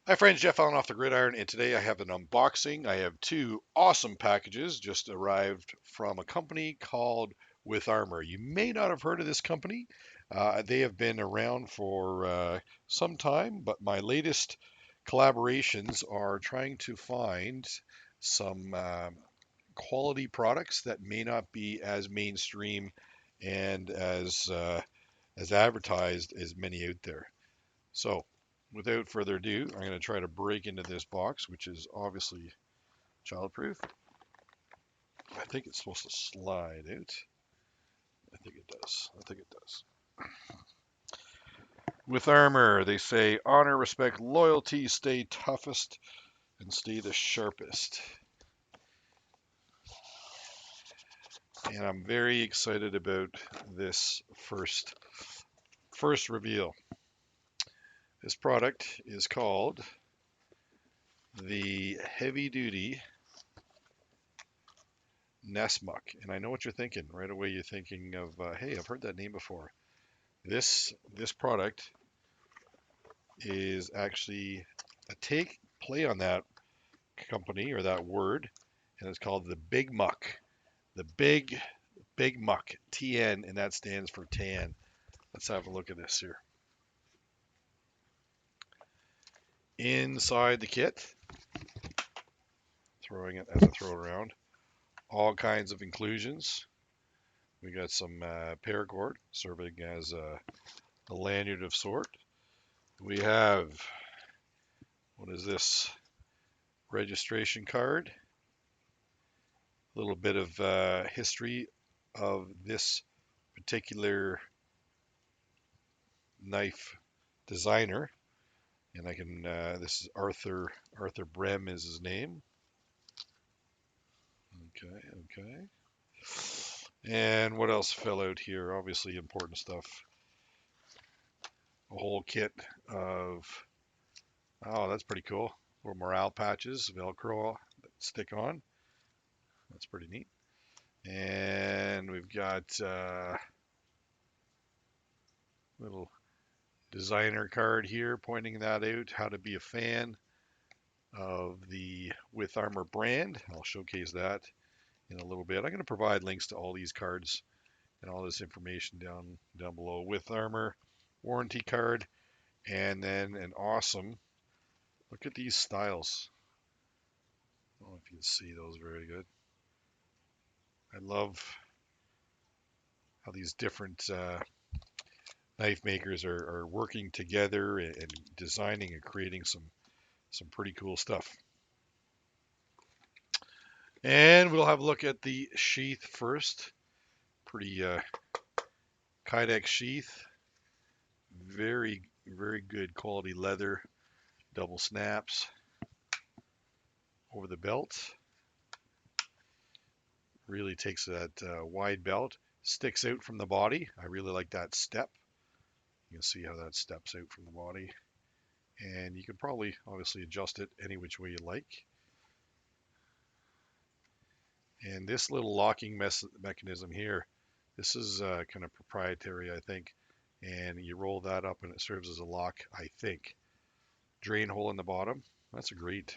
Hi friends, Jeff Allen off the Gridiron, and today I have an unboxing. I have two awesome packages just arrived from a company called Witharmour. You may not have heard of this company. They have been around for some time, but my latest collaborations are trying to find some quality products that may not be as mainstream and as advertised as many out there. So, without further ado, I'm going to try to break into this box, which is obviously childproof. I think it's supposed to slide out. I think it does. I think it does. With armor, they say honor, respect, loyalty, stay toughest, and stay the sharpest. And I'm very excited about this first reveal. This product is called the Heavy Duty Nesmuck. And I know what you're thinking. Right away you're thinking of, hey, I've heard that name before. This product is actually a take play on that company or that word, and it's called the BigMuk. The BigMuk, TN, and that stands for tan. Let's have a look at this here. Inside the kit, throwing it as I throw it around, all kinds of inclusions. We got some paracord serving as a lanyard of sort. We have, what is this? Registration card. A little bit of history of this particular knife designer. And I can, this is Arthur Brem is his name. Okay, okay. And what else fell out here? Obviously important stuff. A whole kit of, oh, that's pretty cool. Little morale patches, Velcro that stick on. That's pretty neat. And we've got little designer card here pointing that out, how to be a fan of the Witharmour brand. I'll showcase that in a little bit. I'm going to provide links to all these cards and all this information down below. Witharmour warranty card, and then an awesome, look at these styles. I don't know if you can see those very good. I love how these different knife makers are working together and designing and creating some pretty cool stuff. And we'll have a look at the sheath first. Pretty Kydex sheath. Very good quality leather. Double snaps over the belt. Really takes that wide belt. Sticks out from the body. I really like that step. You can see how that steps out from the body. And you can probably obviously adjust it any which way you like. And this little locking mechanism here, this is kind of proprietary, I think. And you roll that up and it serves as a lock, I think. Drain hole in the bottom. That's a great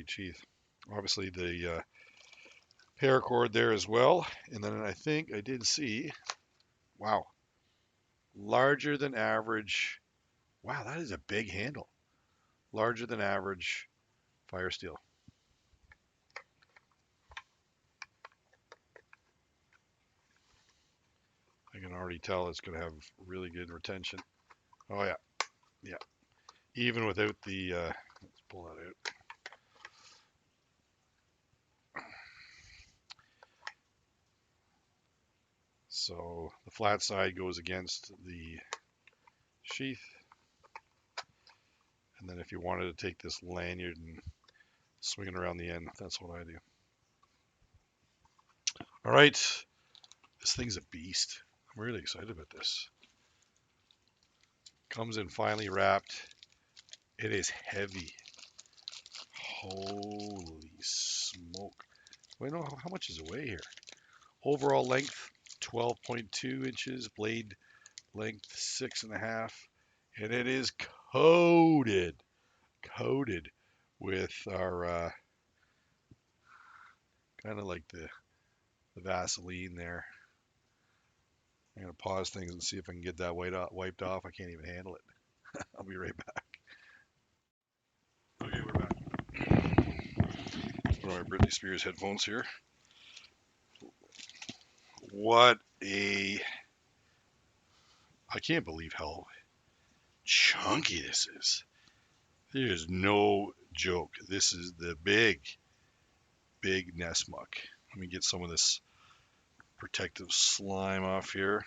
sheath. Obviously the paracord there as well. And then I think I did see, wow, larger than average. Wow, that is a big handle. Larger than average fire steel. I can already tell it's going to have really good retention. Oh yeah, yeah. Even without the, let's pull that out. So the flat side goes against the sheath. And then if you wanted to take this lanyard and swing it around the end, that's what I do. All right, this thing's a beast. I'm really excited about this. Comes in finely wrapped. It is heavy. Holy smoke. Wait, no, how much is it weigh here? Overall length, 12.2 inches. Blade length, 6.5. and it is coated with our kind of like the Vaseline there. I'm gonna pause things and see if I can get that wiped off. I can't even handle it. I'll be right back. Okay, we're back. Put on my Britney Spears headphones here. What a I can't believe how chunky this is. There's no joke. This is the big nest muck. Let me get some of this protective slime off here.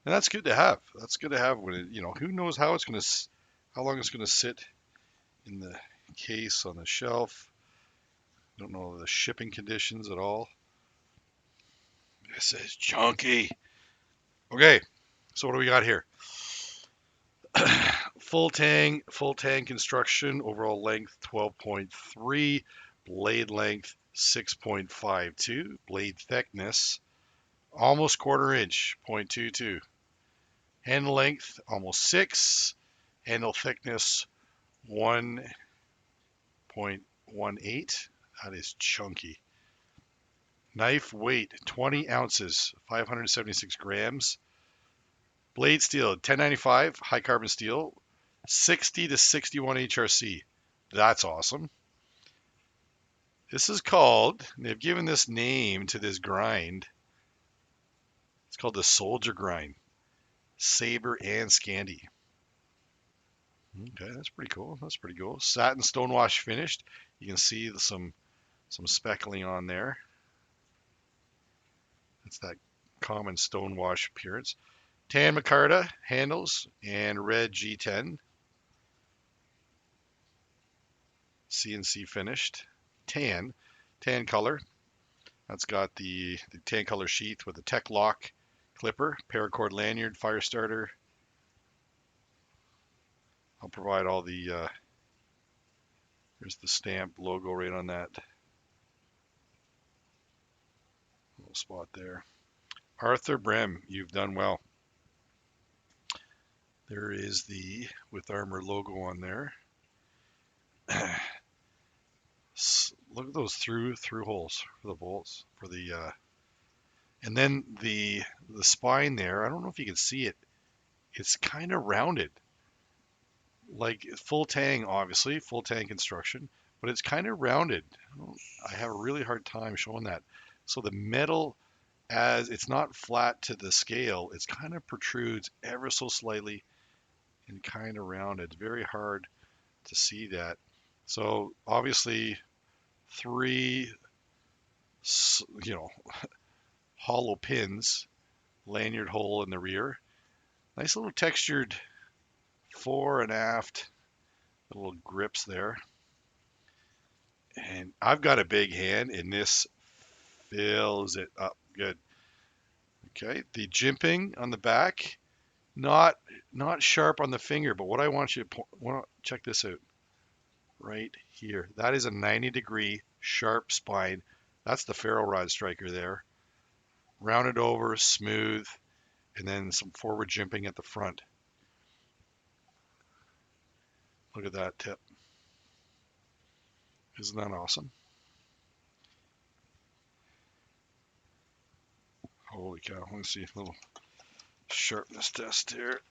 And that's good to have. That's good to have when it, who knows how long it's gonna sit in the case on the shelf. Don't know the shipping conditions at all. This is chunky. Okay, so what do we got here? full tang construction, overall length 12.3, blade length 6.52, blade thickness almost quarter inch, 0.22, handle length almost 6, handle thickness 1.18. That is chunky. Knife weight 20 ounces, 576 grams. Blade steel 1095, high carbon steel, 60 to 61 HRC. That's awesome. This is called, they've given this name to this grind. It's called the Soldier Grind, Saber and Scandi. Okay, that's pretty cool. That's pretty cool. Satin stonewash finished. You can see some speckling on there. It's that common stonewash appearance. Tan micarta handles and red G10. CNC finished. Tan color. That's got the tan color sheath with a tech lock clipper, paracord lanyard, fire starter. I'll provide all the, there's the stamp logo right on that little spot there. Arthur Brem, you've done well. There is the Witharmour logo on there. Look at those through holes for the bolts for the and then the spine there. I don't know if you can see it. It's kind of rounded, like full tang, obviously full tang construction, but it's kind of rounded. I have a really hard time showing that. So the metal, as it's not flat to the scale, it's kind of protrudes ever so slightly and kind of rounded. It's very hard to see that. So obviously three, hollow pins, lanyard hole in the rear. Nice little textured fore and aft little grips there. And I've got a big hand and this fills it up good. Okay, the jimping on the back, not sharp on the finger, but what I want you to check this out. Right here. That is a 90-degree sharp spine. That's the ferro rod striker there. Rounded over, smooth, and then some forward jimping at the front. Look at that tip. Isn't that awesome? Holy cow. Let's see a little sharpness test here.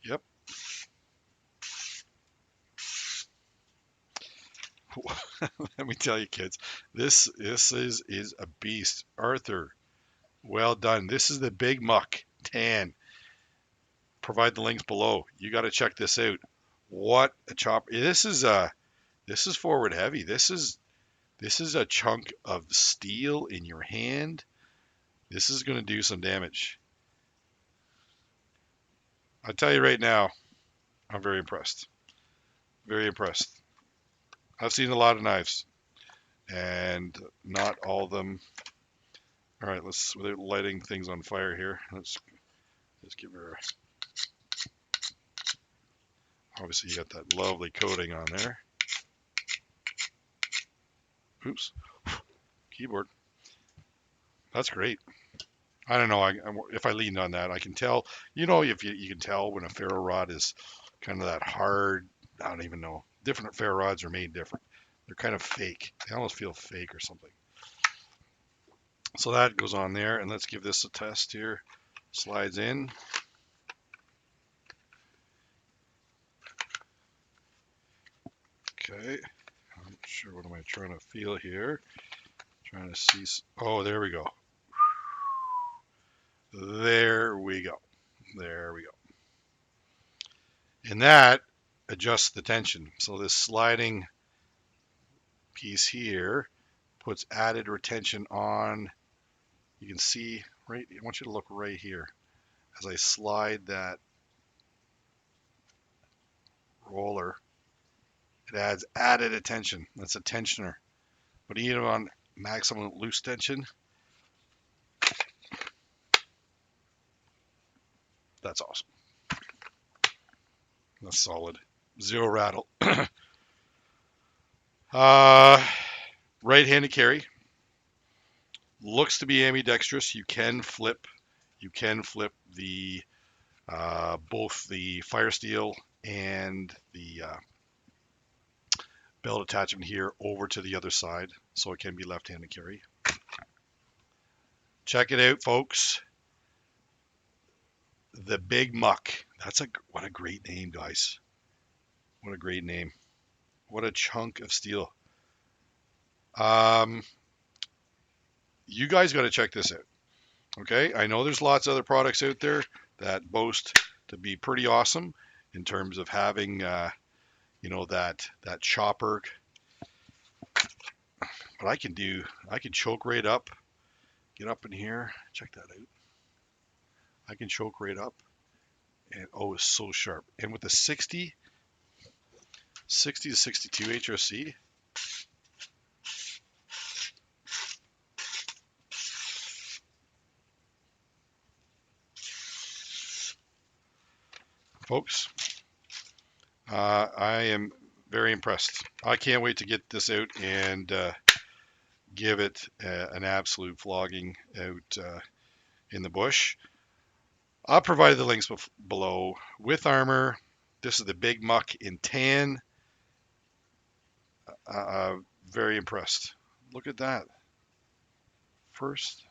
Yep. Let me tell you, kids, this is a beast. Arthur, well done. This is the BigMuk tan. Provide the links below. You got to check this out. What a chopper! This is forward heavy. This is a chunk of steel in your hand. This is going to do some damage. I'll tell you right now, I'm very impressed. Very impressed. I've seen a lot of knives, and not all of them. All right, without lighting things on fire here, let's give her. Obviously, you got that lovely coating on there. Oops, keyboard. That's great. I don't know. If I leaned on that, I can tell. If you can tell when a ferro rod is kind of that hard. I don't even know. Different ferro rods are made different. They're kind of fake. They almost feel fake or something. So that goes on there, and let's give this a test here. Slides in. Okay. I'm not sure what am I trying to feel here. Trying to see. Oh, there we go. There we go. There we go. And that adjusts the tension. So this sliding piece here puts added retention on. You can see right, I want you to look right here. As I slide that roller, it adds added attention. That's a tensioner. But even on maximum loose tension, that's awesome. That's solid. Zero rattle. Right-handed carry. Looks to be ambidextrous. You can flip the both the fire steel and the belt attachment here over to the other side, so it can be left-handed carry. Check it out, folks. The BigMuk. What a great name, guys. What a great name. What a chunk of steel. You guys got to check this out. Okay, I know there's lots of other products out there that boast to be pretty awesome in terms of having, that chopper. But I can choke right up, get up in here, check that out. I can choke right up, and oh, it's so sharp. And with the 60 to 62 HRC, folks, I am very impressed. I can't wait to get this out and give it an absolute flogging out in the bush. I'll provide the links below. Witharmour. This is the BigMuk in tan. Very impressed. Look at that. First,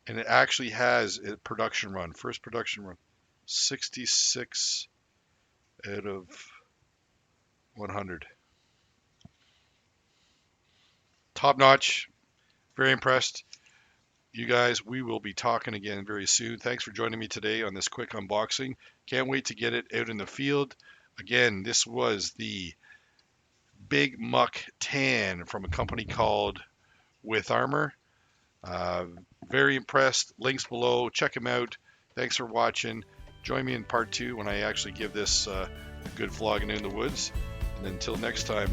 and it actually has a production run. First production run. 66 out of 100. Top notch. Very impressed. You guys, we will be talking again very soon. Thanks for joining me today on this quick unboxing. Can't wait to get it out in the field. Again, this was the BigMuk Tan from a company called Witharmour. Very impressed. Links below. Check them out. Thanks for watching. Join me in part 2 when I actually give this a good flogging in the woods. And until next time,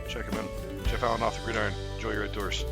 check them out. Jeff Allen off the gridiron. Enjoy your outdoors.